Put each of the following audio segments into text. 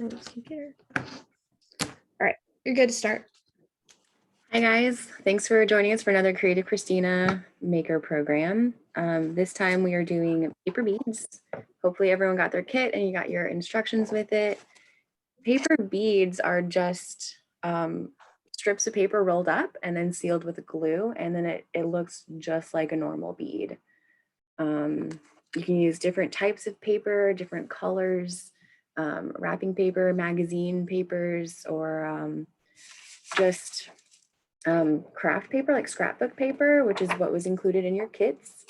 computer. All right, you're good to start. Hi guys, thanks for joining us for another Creative Christina Maker program. This time we are doing paper beads. Hopefully everyone got their kit and you got your instructions with it. Paper beads are just strips of paper rolled up and then sealed with glue, and then it looks just like a normal bead. You can use different types of paper, different colors, wrapping paper, magazine papers, or just craft paper like scrapbook paper, which is what was included in your kits.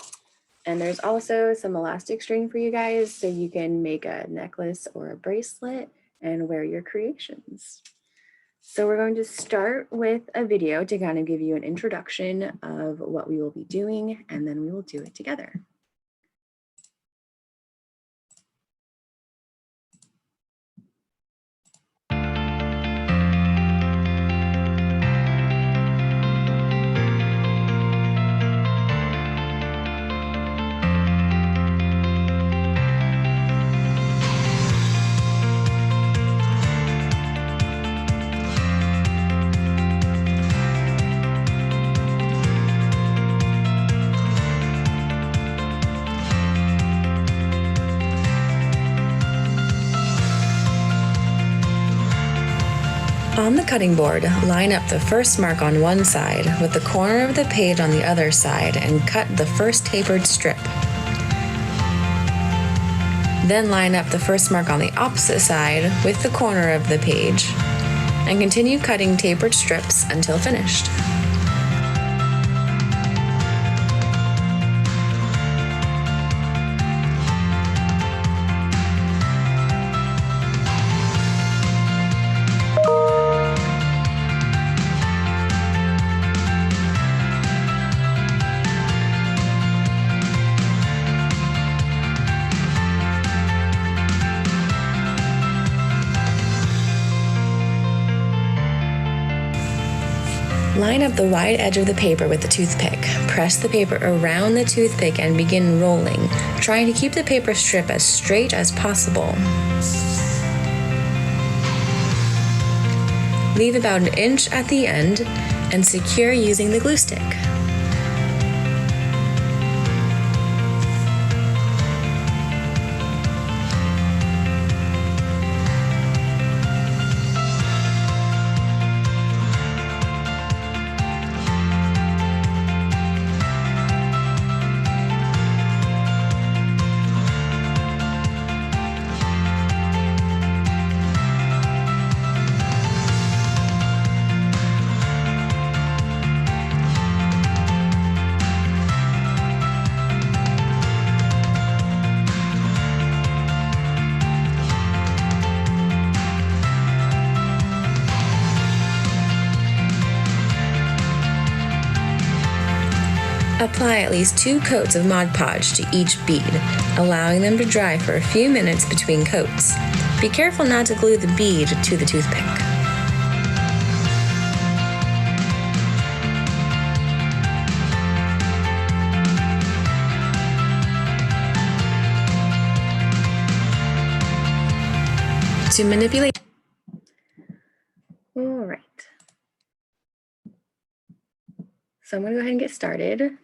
And there's also some elastic string for you guys so you can make a necklace or a bracelet and wear your creations. So we're going to start with a video to kind of give you an introduction of what we will be doing, and then we will do it together. On the cutting board, line up the first mark on one side with the corner of the page on the other side and cut the first tapered strip. Then line up the first mark on the opposite side with the corner of the page and continue cutting tapered strips until finished. Line up the wide edge of the paper with the toothpick. Press the paper around the toothpick and begin rolling, trying to keep the paper strip as straight as possible. Leave about 1 inch at the end and secure using the glue stick. Apply at least 2 coats of Mod Podge to each bead, allowing them to dry for a few minutes between coats. Be careful not to glue the bead to the toothpick. To manipulate. All right. So I'm going to go ahead and get started.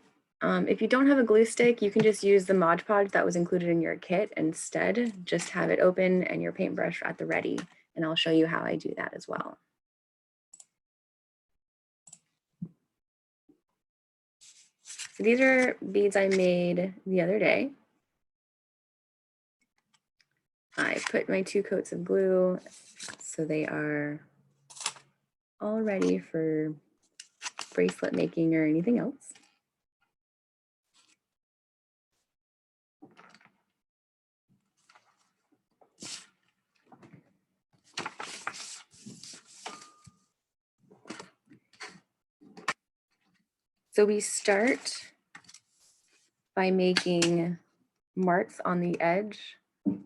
If you don't have a glue stick, you can just use the Mod Podge that was included in your kit instead. Just have it open and your paintbrush at the ready, and I'll show you how I do that as well. So these are beads I made the other day. I put my 2 coats of glue, so they are all ready for bracelet making or anything else. So we start by making marks on the edge,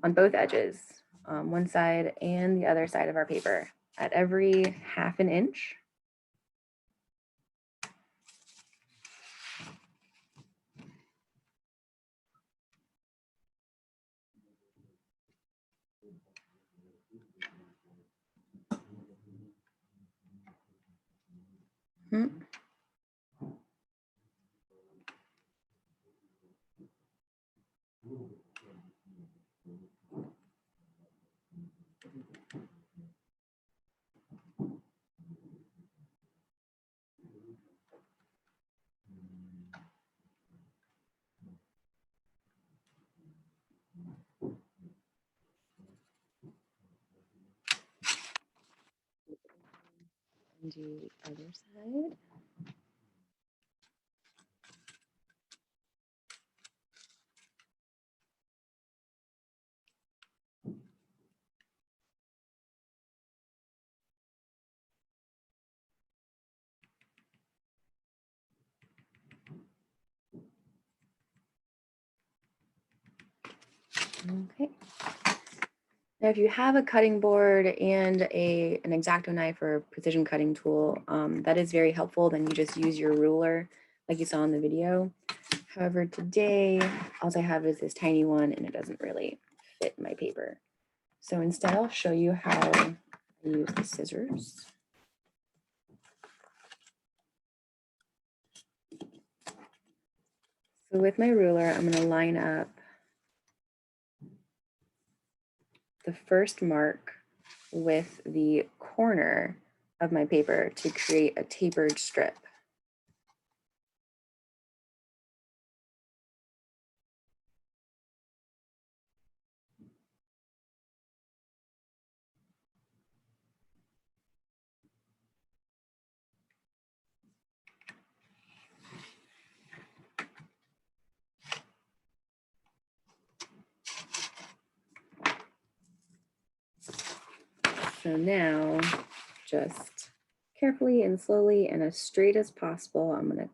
on both edges, one side and the other side of our paper at every 1/2 inch. And do the other side. Okay. Now, if you have a cutting board and an X-Acto knife or precision cutting tool, that is very helpful. Then you just use your ruler like you saw in the video. However, today, all I have is this tiny one and it doesn't really fit my paper. So instead, I'll show you how I use the scissors. So with my ruler, I'm going to line up the first mark with the corner of my paper to create a tapered strip. So now, just carefully and slowly and as straight as possible, I'm going to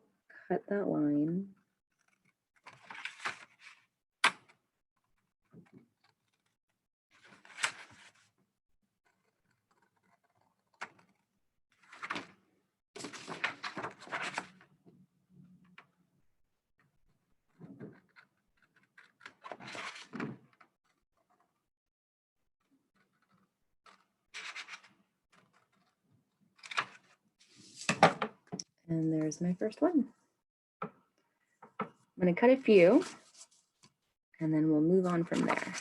cut that line. And there's my first one. I'm going to cut a few, and then we'll move on from there.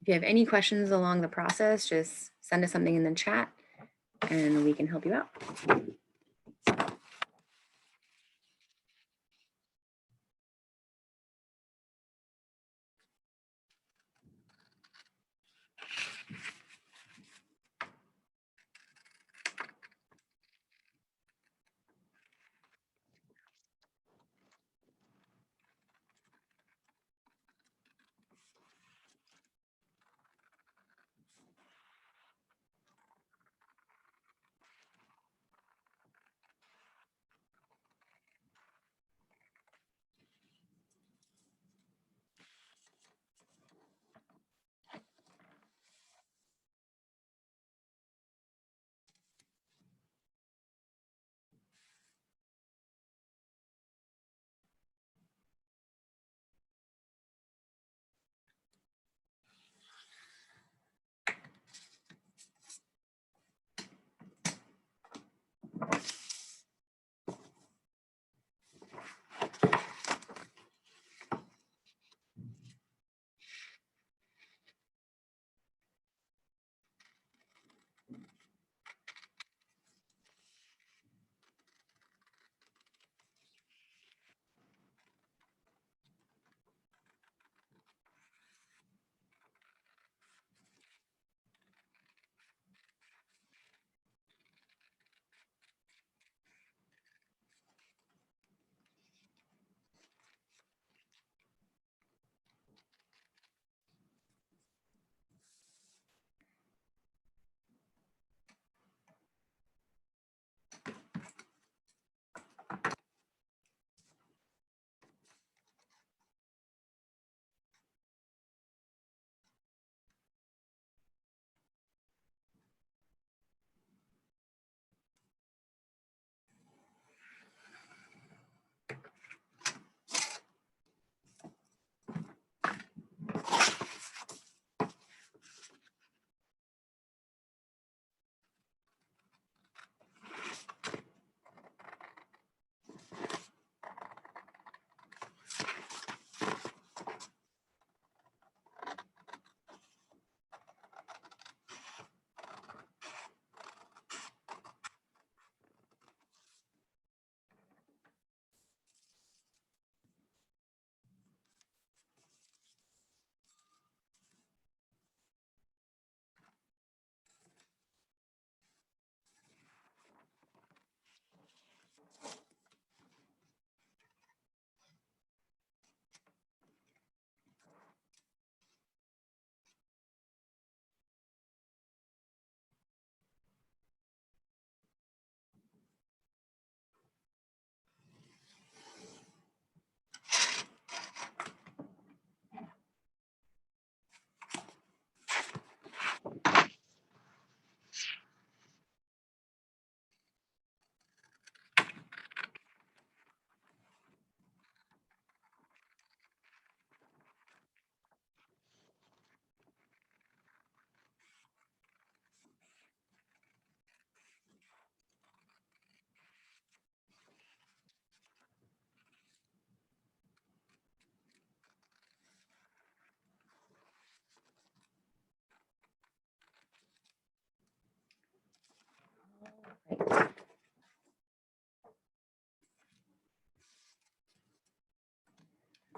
If you have any questions along the process, just send us something in the chat and we can help you out.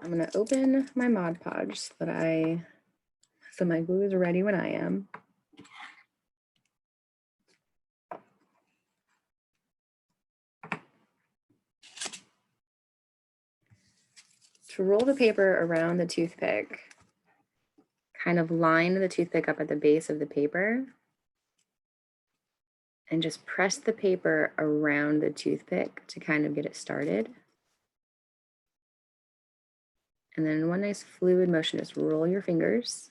I'm gonna open my Mod Podge so my glue is ready when I am. To roll the paper around the toothpick, kind of line the toothpick up at the base of the paper and just press the paper around the toothpick to kind of get it started. And then one nice fluid motion, just roll your fingers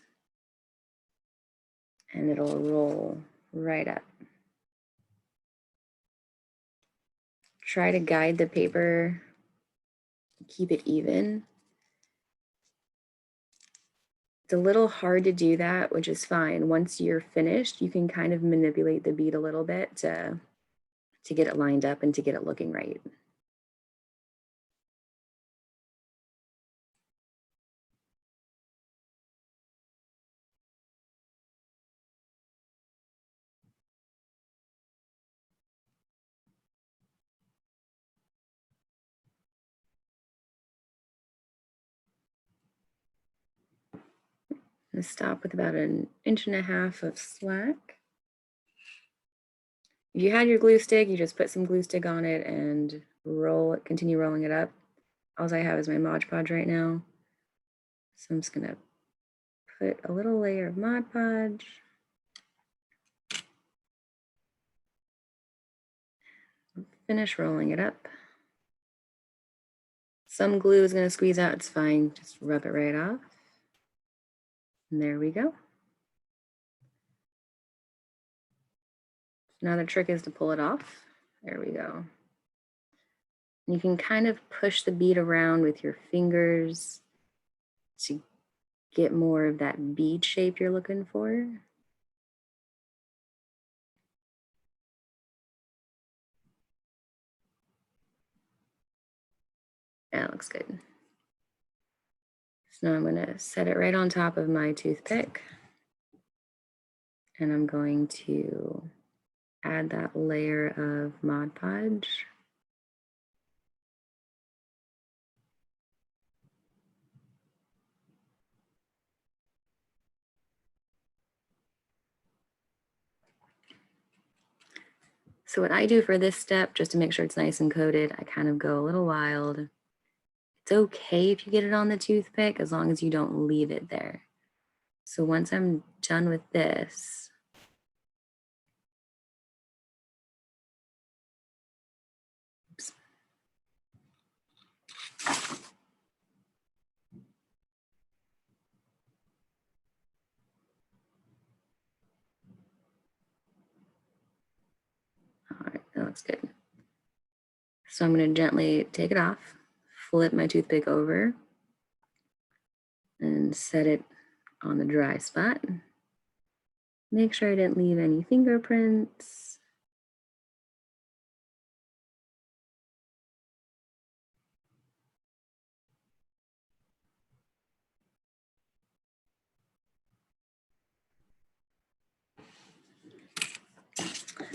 and it'll roll right up. Try to guide the paper, keep it even. It's a little hard to do that, which is fine. Once you're finished, you can kind of manipulate the bead a little bit to get it lined up and to get it looking right. And stop with about 1.5 inches of slack. If you had your glue stick, you just put some glue stick on it and roll it, continue rolling it up. All I have is my Mod Podge right now. So I'm just gonna put a little layer of Mod Podge. Finish rolling it up. Some glue is gonna squeeze out, it's fine, just rub it right off. And there we go. Now the trick is to pull it off. There we go. You can kind of push the bead around with your fingers to get more of that bead shape you're looking for. That looks good. So now I'm going to set it right on top of my toothpick. And I'm going to add that layer of Mod Podge. So what I do for this step, just to make sure it's nice and coated, I kind of go a little wild. It's okay if you get it on the toothpick as long as you don't leave it there. So once I'm done with this, oops. All right, that looks good. So I'm going to gently take it off, flip my toothpick over, and set it on the dry spot. Make sure I didn't leave any fingerprints.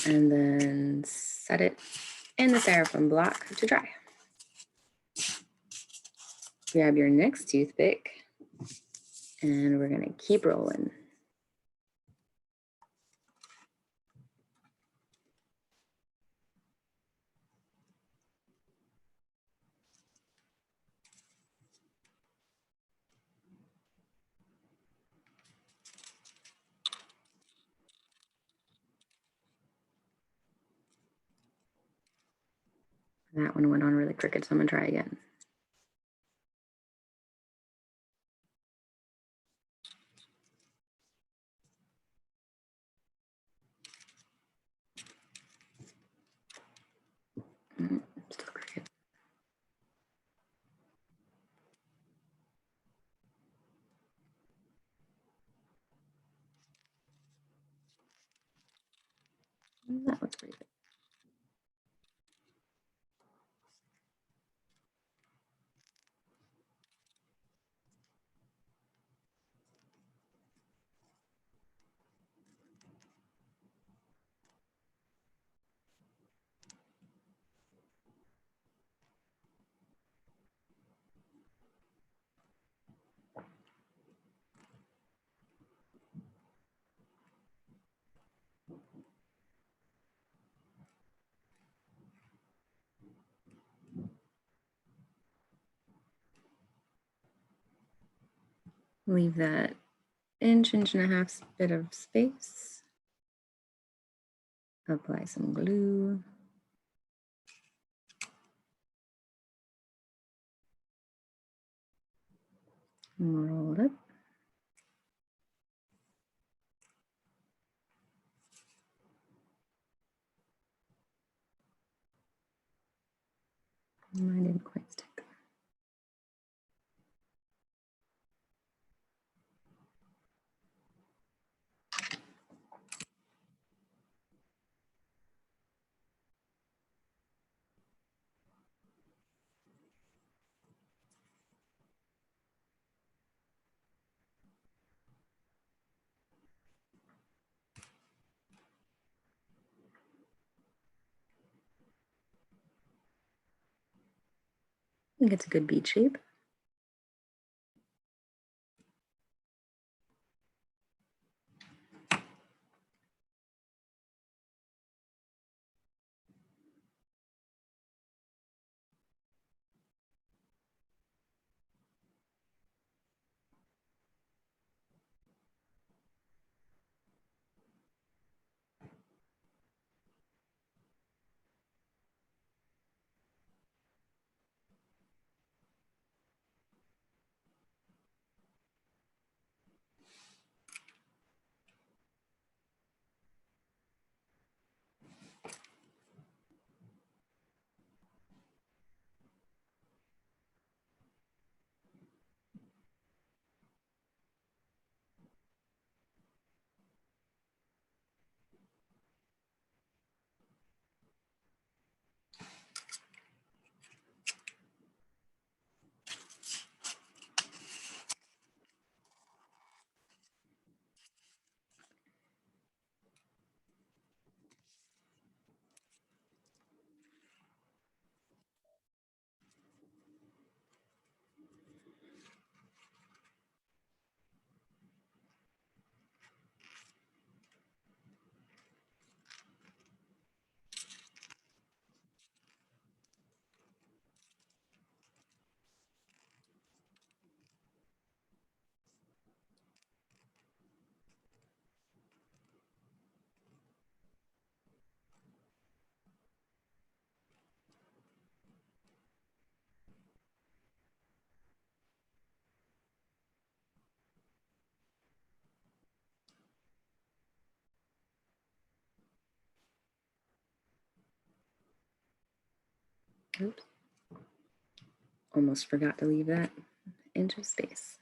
And then set it in the styrofoam block to dry. Grab your next toothpick and we're going to keep rolling. That one went on really crooked, so I'm going to try again. Still crooked. That looks pretty good. Leave that inch and a half bit of space. Apply some glue. Roll it up. Mine didn't quite stick. I think it's a good bead shape. Oops. Almost forgot to leave that inch of space.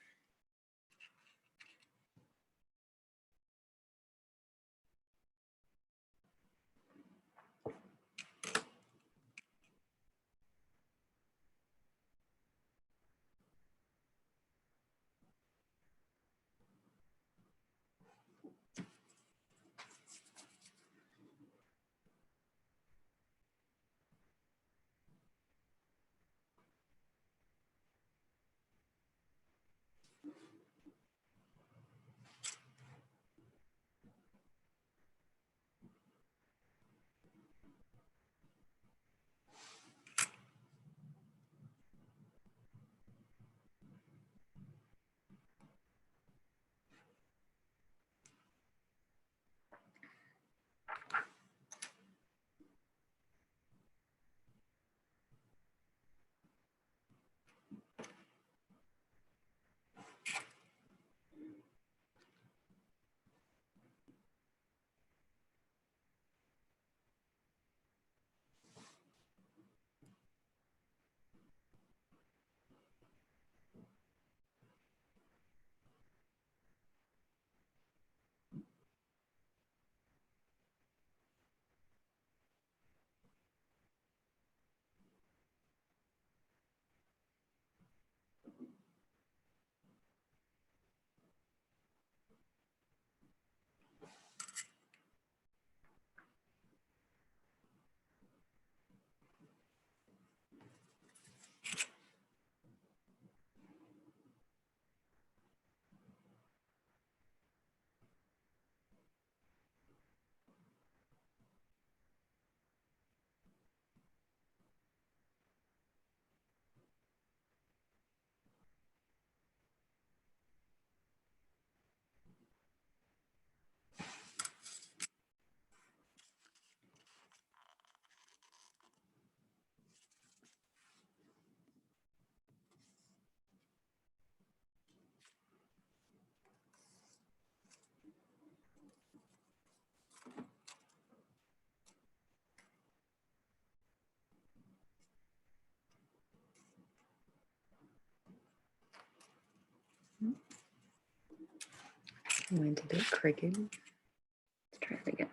Went a bit crooked. Let's try it again.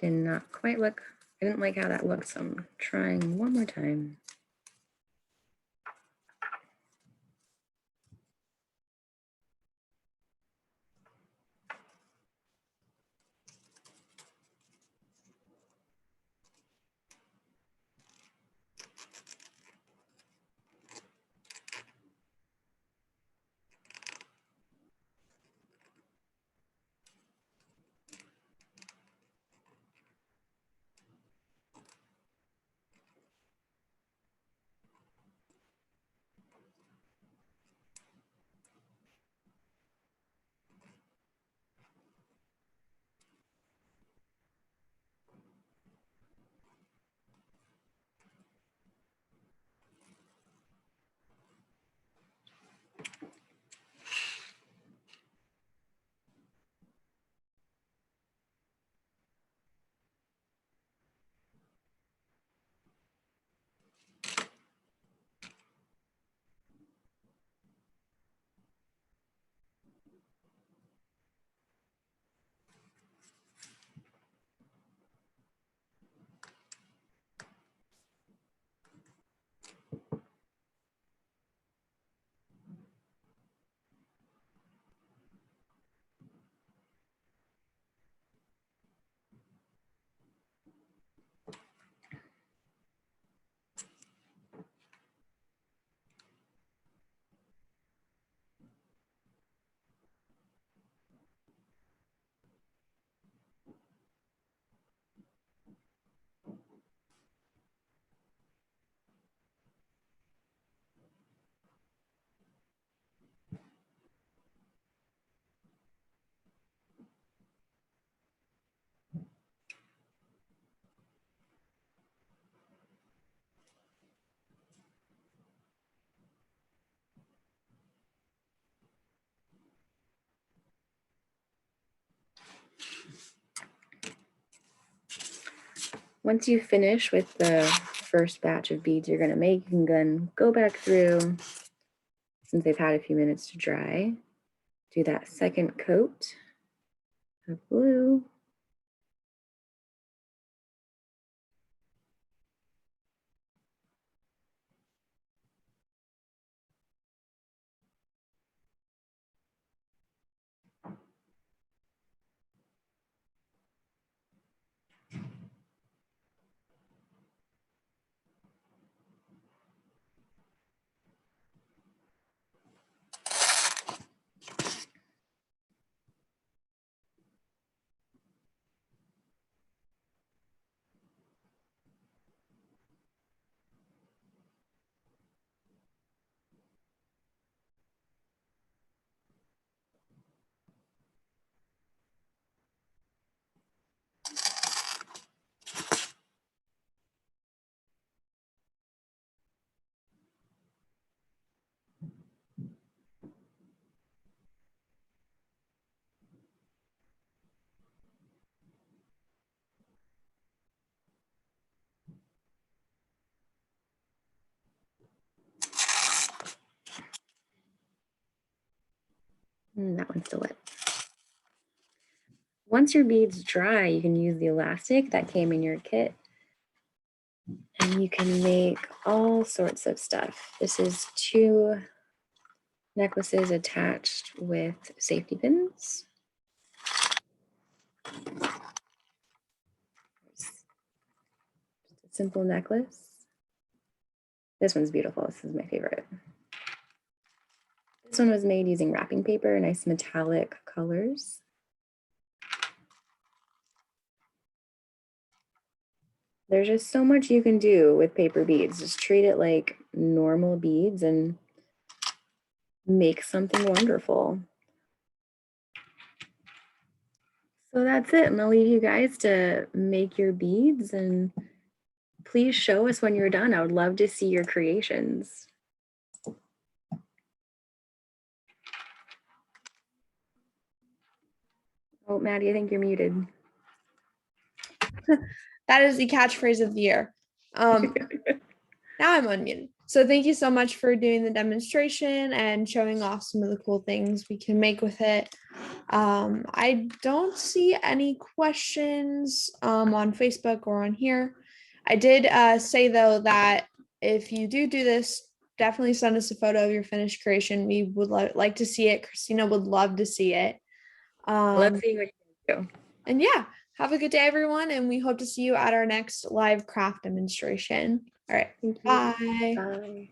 Did not quite look, I didn't like how that looked, so I'm trying one more time. Once you finish with the first batch of beads you're going to make, you can then go back through, since they've had a few minutes to dry, do that second coat of blue. And that one's still wet. Once your beads dry, you can use the elastic that came in your kit, and you can make all sorts of stuff. This is 2 necklaces attached with safety pins. Just a simple necklace. This one's beautiful. This is my favorite. This one was made using wrapping paper, nice metallic colors. There's just so much you can do with paper beads. Just treat it like normal beads and make something wonderful. So that's it. I'm gonna leave you guys to make your beads, and please show us when you're done. I would love to see your creations. Oh, Maddie, I think you're muted. That is the catchphrase of the year. Now I'm unmuted. So thank you so much for doing the demonstration and showing off some of the cool things we can make with it. I don't see any questions on Facebook or on here. I did say though that if you do this, definitely send us a photo of your finished creation. We would like to see it. Christina would love to see it. Love seeing what you do. And yeah, have a good day, everyone. And we hope to see you at our next live craft demonstration. All right. Thank you. Bye. Bye.